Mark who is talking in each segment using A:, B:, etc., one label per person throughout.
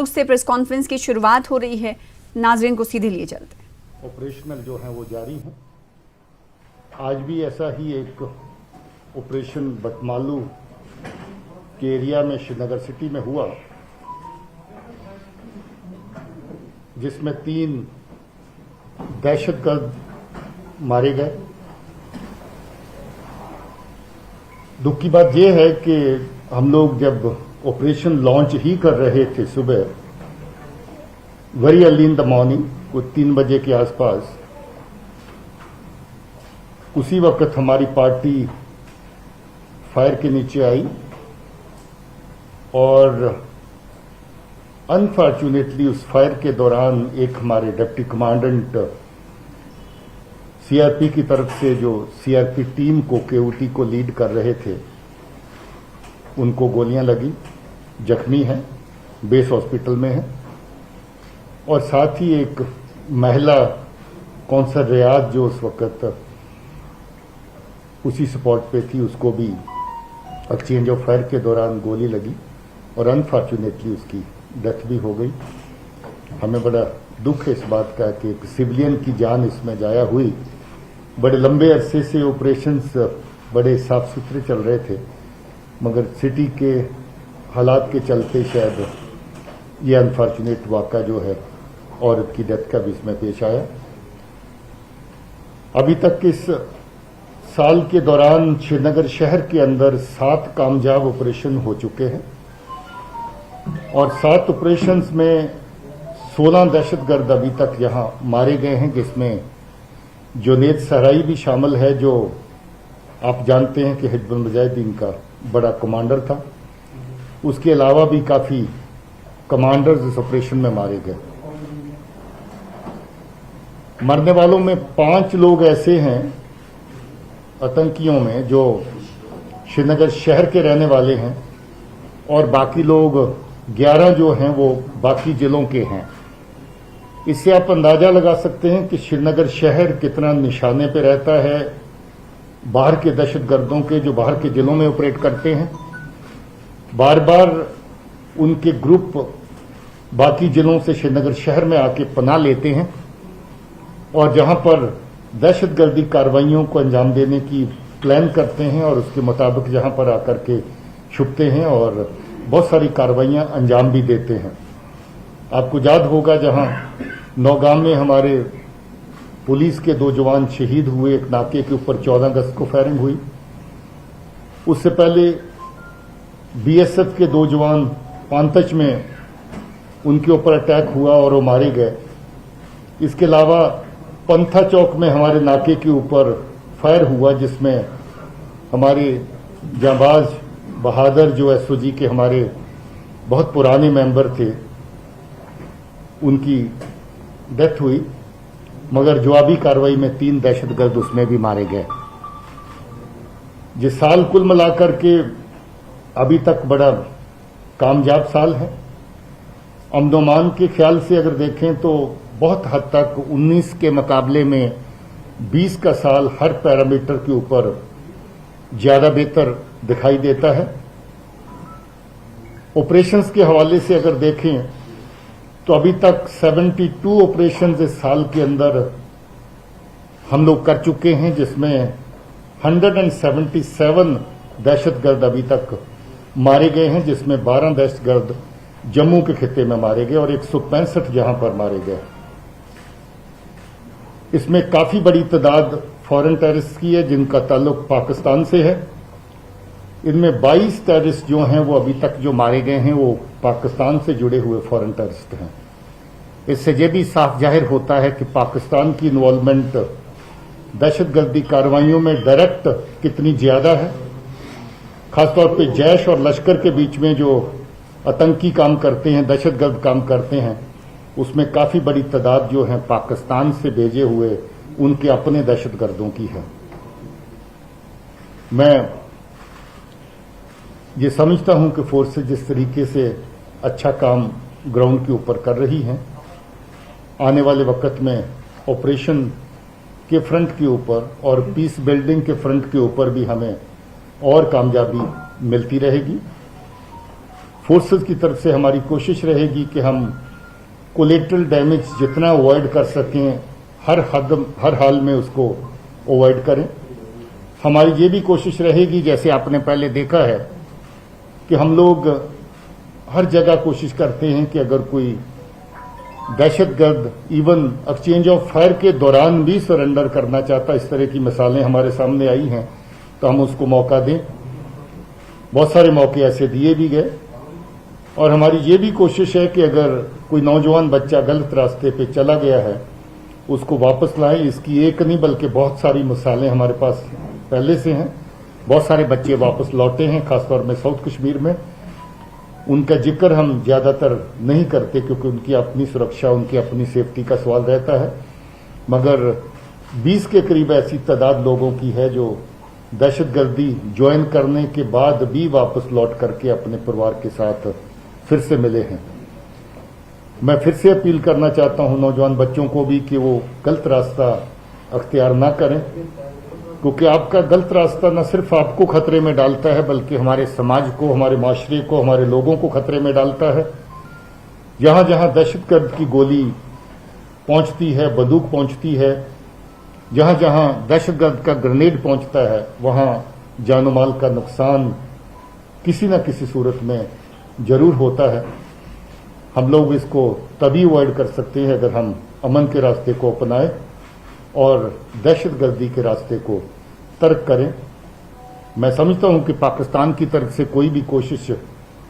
A: से press conference की शुरुआत हो रही है। नाजरीन को सीधे लिए चलते हैं।
B: ऑपरेशनल जो है वो जारी है। आज भी ऐसा ही एक ऑपरेशन बटमालू के एरिया में श्रीनगर सिटी में हुआ, जिसमें 3 दहशतगर्द मारे गए। दुख की बात यह है कि हम लोग जब ऑपरेशन लॉन्च ही कर रहे थे सुबह, very early in the morning, कुछ 3 बजे के आसपास, उसी वक्त हमारी पार्टी फायर के नीचे आई और अनफॉर्चुनेटली उस फायर के दौरान एक हमारे डिप्टी कमांडेंट सीआरपी की तरफ से, जो सीआरपी टीम को केओटी को लीड कर रहे थे, उनको गोलियां लगी, जख्मी हैं, बेस हॉस्पिटल में हैं। और साथ ही एक महिला कौंसल रियाज जो उस वक्त उसी स्पॉट पे थी, उसको भी एक्सचेंज ऑफ फायर के दौरान गोली लगी और अनफॉर्चुनेटली उसकी डेथ भी हो गई। हमें बड़ा दुख है इस बात का कि एक सिविलियन की जान इसमें जाया हुई। बड़े लंबे अरसे से ऑपरेशंस बड़े साफ सुथरे चल रहे थे, मगर सिटी के हालात के चलते शायद ये अनफॉर्चुनेट वाक़ा जो है औरत की डेथ का भी इसमें पेश आया। अभी तक इस साल के दौरान श्रीनगर शहर के अंदर 7 कामयाब ऑपरेशन हो चुके हैं और 7 ऑपरेशंस में 16 दहशतगर्द अभी तक यहां मारे गए हैं, जिसमें जुनैद सहराई भी शामिल है, जो आप जानते हैं कि हिजबुल मुजाहिदीन का बड़ा कमांडर था। उसके अलावा भी काफी कमांडर्स इस ऑपरेशन में मारे गए। मरने वालों में 5 लोग ऐसे हैं आतंकियों में जो श्रीनगर शहर के रहने वाले हैं और बाकी लोग 11 जो हैं वो बाकी जिलों के हैं। इससे आप अंदाजा लगा सकते हैं कि श्रीनगर शहर कितना निशाने पे रहता है बाहर के दहशतगर्दों के, जो बाहर के जिलों में ऑपरेट करते हैं। बार बार उनके ग्रुप बाकी जिलों से श्रीनगर शहर में आके पनाह लेते हैं और जहां पर दहशतगर्दी कार्रवाइयों को अंजाम देने की प्लान करते हैं और उसके मुताबिक जहां पर आकर के छुपते हैं और बहुत सारी कार्रवाइयां अंजाम भी देते हैं। आपको याद होगा जहां नौगाम में हमारे पुलिस के 2 जवान शहीद हुए, एक नाके के ऊपर 14 अगस्त को फायरिंग हुई। उससे पहले बीएसएफ के 2 जवान पांतच में उनके ऊपर अटैक हुआ और वो मारे गए। इसके अलावा पंथा चौक में हमारे नाके के ऊपर फायर हुआ, जिसमें हमारे जांबाज बहादुर जो एसओजी के हमारे बहुत पुराने मेंबर थे, उनकी डेथ हुई, मगर जवाबी कार्रवाई में 3 दहशतगर्द उसमें भी मारे गए। ये साल कुल मिलाकर के अभी तक बड़ा कामयाब साल है। अमन के ख्याल से अगर देखें तो बहुत हद तक 19 के मुकाबले में 20 का साल हर पैरामीटर के ऊपर ज्यादा बेहतर दिखाई देता है। ऑपरेशंस के हवाले से अगर देखें तो अभी तक 72 ऑपरेशंस इस साल के अंदर हम लोग कर चुके हैं, जिसमें 177 दहशतगर्द अभी तक मारे गए हैं, जिसमें 12 दहशतगर्द जम्मू के खित्ते में मारे गए और 165 जहां पर मारे गए। इसमें काफी बड़ी तादाद फॉरेन टेररिस्ट की है जिनका ताल्लुक पाकिस्तान से है। इनमें 22 टेररिस्ट जो हैं वो अभी तक जो मारे गए हैं वो पाकिस्तान से जुड़े हुए फॉरेन टेररिस्ट हैं। इससे यह भी साफ जाहिर होता है कि पाकिस्तान की इन्वॉल्वमेंट दहशतगर्दी कार्रवाइयों में डायरेक्ट कितनी ज्यादा है। खासतौर पे जैश और लश्कर के बीच में जो आतंकी काम करते हैं, दहशतगर्द काम करते हैं, उसमें काफी बड़ी तादाद जो है पाकिस्तान से भेजे हुए उनके अपने दहशतगर्दों की है। मैं ये समझता हूं कि फोर्सेज जिस तरीके से अच्छा काम ग्राउंड के ऊपर कर रही हैं, आने वाले वक्त में ऑपरेशन के फ्रंट के ऊपर और पीस बिल्डिंग के फ्रंट के ऊपर भी हमें और कामयाबी मिलती रहेगी। फोर्सेस की तरफ से हमारी कोशिश रहेगी कि हम कोलेटरल डैमेज जितना अवॉइड कर सकें हर हाल में उसको अवॉइड करें। हमारी ये भी कोशिश रहेगी, जैसे आपने पहले देखा है कि हम लोग हर जगह कोशिश करते हैं कि अगर कोई दहशतगर्द इवन एक्सचेंज ऑफ फायर के दौरान भी सरेंडर करना चाहता, इस तरह की मिसालें हमारे सामने आई हैं, तो हम उसको मौका दें। बहुत सारे मौके ऐसे दिए भी गए। और हमारी ये भी कोशिश है कि अगर कोई नौजवान बच्चा गलत रास्ते पे चला गया है उसको वापस लाएं। इसकी एक नहीं बल्कि बहुत सारी मिसालें हमारे पास पहले से हैं। बहुत सारे बच्चे वापस लौटे हैं, खासतौर में साउथ कश्मीर में। उनका जिक्र हम ज्यादातर नहीं करते क्योंकि उनकी अपनी सुरक्षा, उनकी अपनी सेफ्टी का सवाल रहता है, मगर 20 के करीब ऐसी तादाद लोगों की है जो दहशतगर्दी ज्वाइन करने के बाद भी वापस लौट करके अपने परिवार के साथ फिर से मिले हैं। मैं फिर से अपील करना चाहता हूं नौजवान बच्चों को भी कि वो गलत रास्ता अख्तियार ना करें, क्योंकि आपका गलत रास्ता न सिर्फ आपको खतरे में डालता है बल्कि हमारे समाज को, हमारे माशरे को, हमारे लोगों को खतरे में डालता है। जहां जहां दहशतगर्द की गोली पहुंचती है, बंदूक पहुंचती है, जहां जहां दहशतगर्द का ग्रेनेड पहुंचता है, वहां जानो माल का नुकसान किसी न किसी सूरत में जरूर होता है। हम लोग इसको तभी अवॉइड कर सकते हैं अगर हम अमन के रास्ते को अपनाएं और दहशतगर्दी के रास्ते को तर्क करें। मैं समझता हूं कि पाकिस्तान की तरफ से कोई भी कोशिश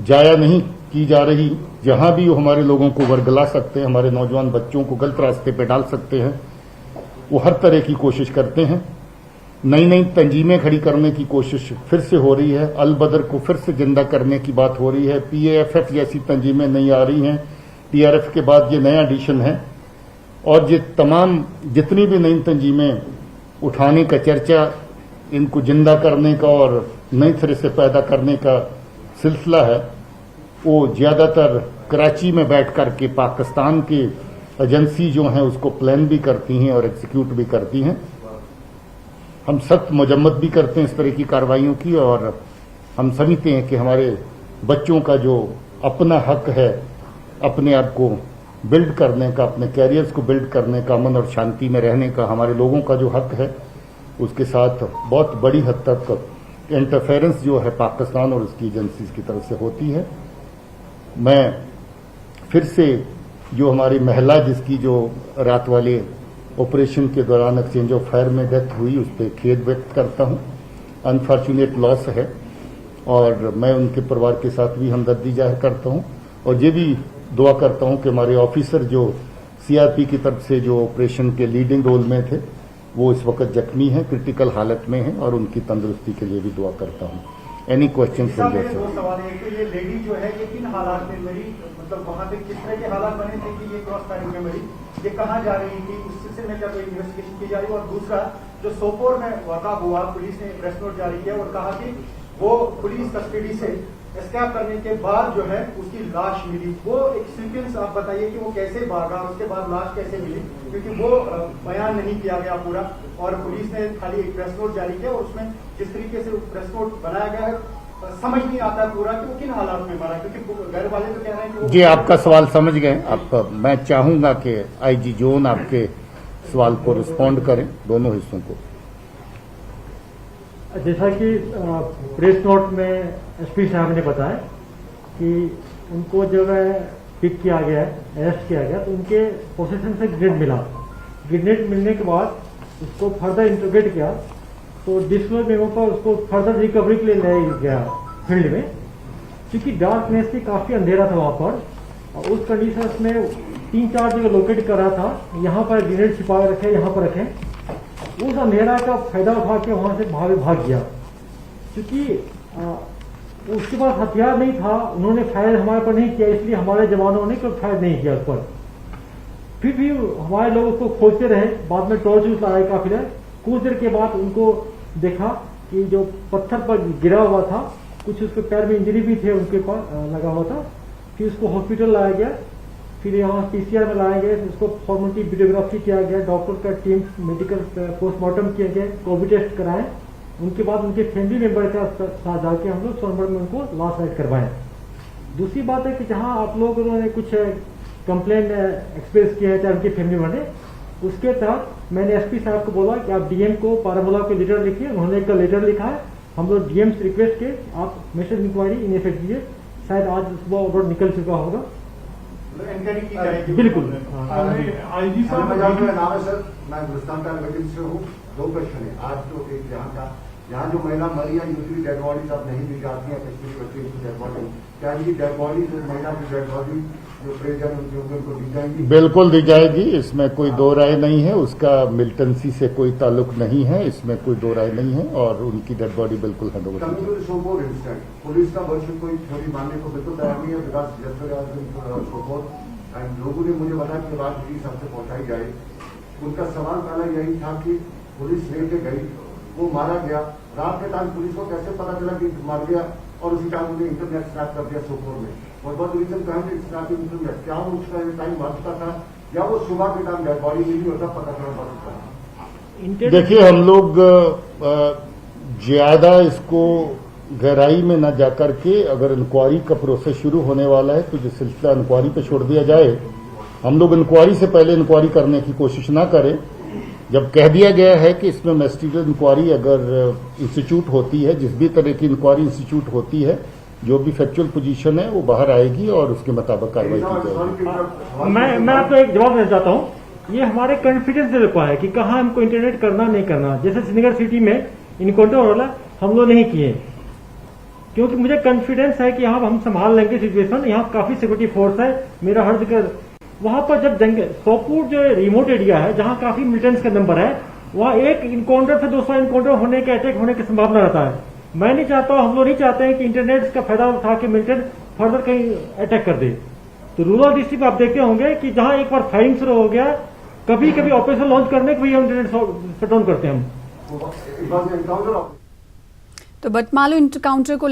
B: जाया नहीं की जा रही। जहां भी वो हमारे लोगों को वर्गला सकते हैं, हमारे नौजवान बच्चों को गलत रास्ते पे डाल सकते हैं, वो हर तरह की कोशिश करते हैं। नई नई तंजीमें खड़ी करने की कोशिश फिर से हो रही है। अल बदर को फिर से जिंदा करने की बात हो रही है। PAFF जैसी तंजीमें नहीं आ रही हैं। TRF के बाद ये नया एडिशन है और ये तमाम जितनी भी नई तंजीमें उठाने का चर्चा, इनको जिंदा करने का और नई तरह से पैदा करने का सिलसिला है, वो ज्यादातर कराची में बैठ करके पाकिस्तान की एजेंसी जो हैं उसको प्लान भी करती हैं और एग्जीक्यूट भी करती हैं। हम सख्त मजम्मत भी करते हैं इस तरह की कार्रवाइयों की और हम समझते हैं कि हमारे बच्चों का जो अपना हक है अपने आप को बिल्ड करने का, अपने कैरियर्स को बिल्ड करने का, अमन और शांति में रहने का, हमारे लोगों का जो हक है, उसके साथ बहुत बड़ी हद तक इंटरफेरेंस जो है पाकिस्तान और उसकी एजेंसीज की तरफ से होती है। मैं फिर से जो हमारी महिला जिसकी जो रात वाले ऑपरेशन के दौरान एक्सचेंज ऑफ फायर में डेथ हुई उस पर खेद व्यक्त करता हूं। अनफॉर्चुनेट लॉस है और मैं उनके परिवार के साथ भी हमदर्दी जाहिर करता हूं और ये भी दुआ करता हूं कि हमारे ऑफिसर जो CRP की तरफ से जो ऑपरेशन के लीडिंग रोल में थे वो इस वक्त जख्मी हैं, क्रिटिकल हालत में हैं और उनकी तंदुरुस्ती के लिए भी दुआ करता हूं। एनी क्वेश्चन फ्रॉम योर
C: दो सवाल है कि ये लेडी जो है ये किन हालात में मरी, मतलब वहां पे किस तरह के हालात बने थे कि ये क्रॉस फायरिंग में मरी, ये कहाँ जा रही थी, उस सिलसिले में क्या कोई इन्वेस्टिगेशन की जा रही है? और दूसरा, जो सोपोर में वाक़ा हुआ, पुलिस ने प्रेस नोट जारी किया और कहा कि वो पुलिस कस्टडी से एस्केप करने के बाद जो है उसकी लाश मिली। वो एक सीक्वेंस आप बताइए कि वो कैसे भागा, उसके बाद लाश कैसे मिली, क्योंकि वो बयान नहीं किया गया पूरा और पुलिस ने खाली एक प्रेस नोट जारी किया और उसमें जिस तरीके से प्रेस नोट बनाया गया है समझ नहीं आता पूरा कि वो किन हालात में मरा, क्योंकि घर वाले तो कह रहे हैं कि
B: जी आपका सवाल समझ गए। आप मैं चाहूंगा कि IG जोन आपके सवाल को रिस्पॉन्ड करें, दोनों हिस्सों को।
D: जैसा कि प्रेस नोट में SP साहब ने बताया कि उनको जो है पिक किया गया है, अरेस्ट किया गया, तो उनके पोजीशन से ग्रेनेड मिला। ग्रेनेड मिलने के बाद उसको फर्दर इंटरोगेट किया तो डिस्क्लोज मेमो पर उसको फर्दर रिकवरी के लिए ले गया फील्ड में, क्योंकि डार्कनेस थी, काफी अंधेरा था वहां पर और उस कंडीशन में 3-4 जगह लोकेट कर रहा था। यहाँ पर ग्रेनेड छिपा रखे, यहाँ पर रखे, उस अंधेरा का फायदा उठा के वहां से भाग गया। क्योंकि उसके पास हथियार नहीं था, उन्होंने फायर हमारे पर नहीं किया, इसलिए हमारे जवानों ने कोई फायर नहीं किया उस पर। फिर भी हमारे लोग उसको खोजते रहे, बाद में टॉर्च यूज लगाए काफी देर। कुछ देर के बाद उनको देखा कि जो पत्थर पर गिरा हुआ था, कुछ उसके पैर में इंजरी भी थे उनके पास लगा हुआ था। फिर उसको हॉस्पिटल लाया गया, फिर यहाँ PCR में लाया गया, उसको फॉर्मेलिटी वीडियोग्राफी किया गया, डॉक्टर का टीम मेडिकल पोस्टमार्टम किया गया, कोविड टेस्ट कराए। उनके बाद उनके फैमिली मेंबर के साथ जाके हम लोग सोनभद्र में उनको लास्ट राइड करवाए। दूसरी बात है कि जहां आप लोगों ने कुछ कंप्लेंट एक्सप्रेस किया है चाहे उनकी फैमिली वाले, उसके तहत मैंने एसपी साहब को बोला कि आप डीएम को पारामूला को लेटर लिखिए। उन्होंने एक लेटर लिखा है, हम लोग डीएम से रिक्वेस्ट के आप मिशन इंक्वायरी इन इफेक्ट दीजिए, शायद आज सुबह ऑर्डर निकल चुका होगा।
C: इंक्वायरी की जाएगी
D: बिल्कुल।
E: आईजी साहब मेरा नाम है सर, मैं गुलिस्तान का वकील से हूँ। दो क्वेश्चन है। आज तो एक यहाँ जो महिला मरी है यूजली डेड बॉडी सब नहीं दी जाती है, कश्मीरी बच्चे की डेड बॉडी, क्या इनकी डेड बॉडी जो महिला की डेड बॉडी जो प्रेजर उनके ऊपर उनको दी जाएगी?
B: बिल्कुल दी जाएगी, इसमें कोई दो राय नहीं है। उसका मिलिटेंसी से कोई ताल्लुक नहीं है, इसमें कोई दो राय नहीं है और उनकी डेड बॉडी बिल्कुल हैंड ओवर की जाएगी।
E: सोपोर इंसिडेंट, पुलिस का वर्ष कोई थोड़ी मानने को बिल्कुल तैयार नहीं है, बिकॉज सोपोर एंड लोगों ने मुझे बताया कि रात पुलिस सबसे पहुंचाई जाए। उनका सवाल पहला यही था कि पुलिस लेके गई, वो मारा गया, रात के टाइम पुलिस को कैसे पता चला कि मार गया और उसी टाइम उन्हें इंटरनेट स्नैप कर दिया सोपोर में। और बहुत रीजन कहेंगे स्नैपिंग इंटरनेट, क्या वो उसका टाइम बढ़ता था या वो सुबह के टाइम डेड बॉडी मिली होता पता चला पड़ता था?
B: देखिए, हम लोग ज्यादा इसको गहराई में न जाकर के, अगर इंक्वायरी का प्रोसेस शुरू होने वाला है तो जो सिलसिला इंक्वायरी पे छोड़ दिया जाए। हम लोग इंक्वायरी से पहले इंक्वायरी करने की कोशिश ना करें। जब कह दिया गया है कि इसमें मिनिस्ट्रियल इंक्वायरी अगर इंस्टीट्यूट होती है, जिस भी तरह की इंक्वायरी इंस्टीट्यूट होती है, जो भी फैक्चुअल पोजीशन है वो बाहर आएगी और उसके मुताबिक कार्रवाई की जाएगी।
D: मैं आपको एक जवाब देना चाहता हूँ। ये हमारे कॉन्फिडेंस लेवल पर है कि कहाँ हमको इंटरनेट करना नहीं करना। जैसे श्रीनगर सिटी में इनकाउंटर वाला हम लोग नहीं किए, क्योंकि मुझे कॉन्फिडेंस है कि यहाँ हम संभाल लेंगे सिचुएशन। यहाँ काफी सिक्योरिटी फोर्स है। मेरा हर जगह वहां पर जब जंग सोपोर जो रिमोट एरिया है जहां काफी मिलिटेंट्स का नंबर है, वहां एक इनकाउंटर से 200 इनकाउंटर होने के, अटैक होने की संभावना रहता है। मैं नहीं चाहता, हम लोग नहीं चाहते हैं कि इंटरनेट का फायदा उठा के मिलिटेंट फर्दर कहीं अटैक कर दे। तो रूरल डिस्ट्रिक्ट आप देखते होंगे कि जहां एक बार फायरिंग शुरू हो गया, कभी कभी ऑपरेशन लॉन्च करने के भी हम इंटरनेट शट डाउन करते हैं हम।
A: तो बटमालू इंकाउंटर को